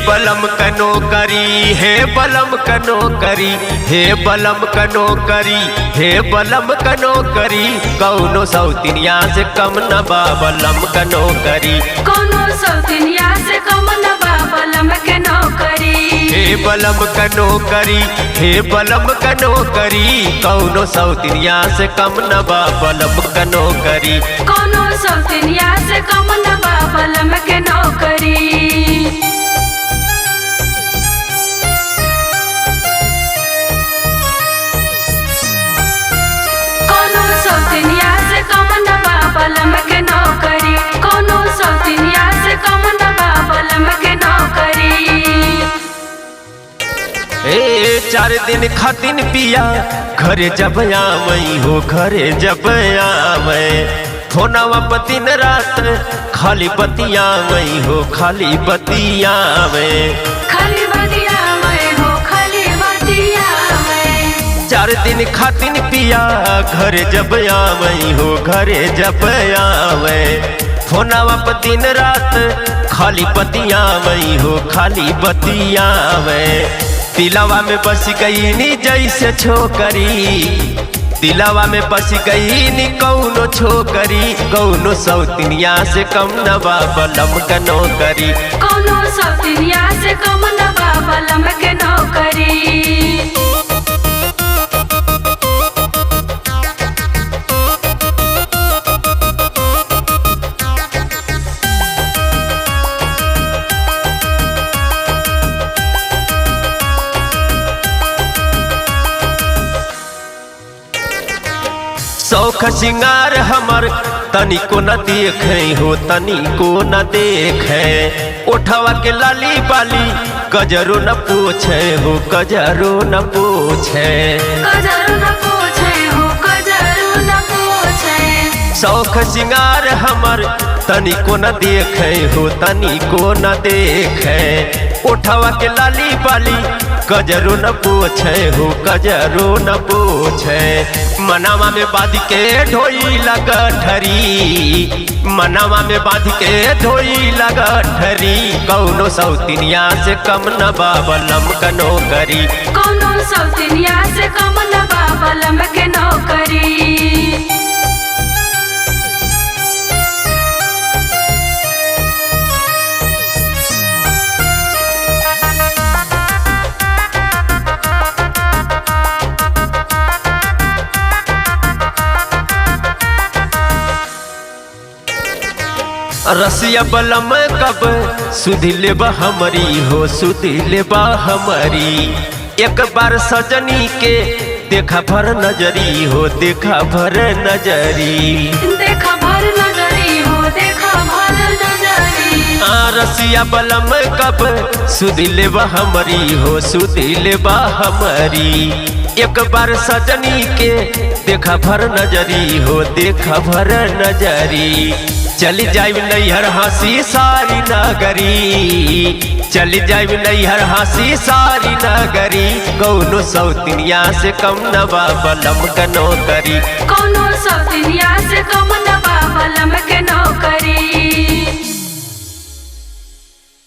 बलम कनो करी, हे बलम कनो करी, हे बलम कनो करी, हे बलम कनो करी, कौनो सौतिनिया से कम न बा बलम कनो करी, कोनो सौतिनिया से कम न बा बलम के नौकरी। हे बलम कनो करी, हे बलम कनो करी, कौनो सौतिनिया से कम न बा बलम कनो करी, कोनो सौतिनिया से कम न बा बलम के नौकरी। कोनो सौतिनिया से कम न बा बलम के नौकरी, कोनो सौतिनिया से कम न बा बलम के नौकरी। ए 4 दिन खातिन पिया घरे जब आवई हो, घरे जब आवै फोनवा पर दिन रात खाली बतियावई हो, खाली बतियावै खाली बतियावै हो, खाली बतियावै। 4 दिन खातिन पिया घरे जब आवई हो, घरे जब आवै फोनवा पर दिन रात खाली बतियावई हो, खाली बतियावै। दिलवा में बस गई नी जैसे छोकरी, दिलवा में बस गई नी कौनो छोकरी, कौनो सौतिनिया से कम न बा बलम कनो करी, कोनो सौतिनिया से कम न बा बलम के नौकरी। शौख सिंगार हमर तनिको न देखे हो, तनिको न देखे उठवा के लाली बाली गजरो न पूछे हो, गजरो न पूछे, गजरो न पूछे हो, गजरो न पूछे। शौख सिंगार हमर तनिको न देखे हो, तनिको न देखे उठवा के लाली बाली गजरो न पूछे हो, गजरो न पूछे। मनवा में बांध के ढोई लगा ठरी, मनवा में बांध के ढोई लगा ठरी, कौनो सौतिनिया से कम न बा बलम कनो करी, कोनो सौतिनिया से कम न बा बलम के नौकरी। रसिया बलम कब सुधिले बा हमारी हो, सुधिले बा हमारी, एक बार सजनी के देखा भर नजरी हो, देखा भर नजरी, देखा भर नजरी हो, देखा भर नजरी। रसिया बलम कब सुधिले बा हमारी हो, सुधिले बा हमारी, एक बार सजनी के देखा भर नजरी हो, देखा भर नजरी। चली जाइब नैहर हंसी सारी नगरी, चली जाइब नैहर हंसी सारी नगरी, कौनो सौतिनिया से कम न बा बलम कनो करी, कोनो सौतिनिया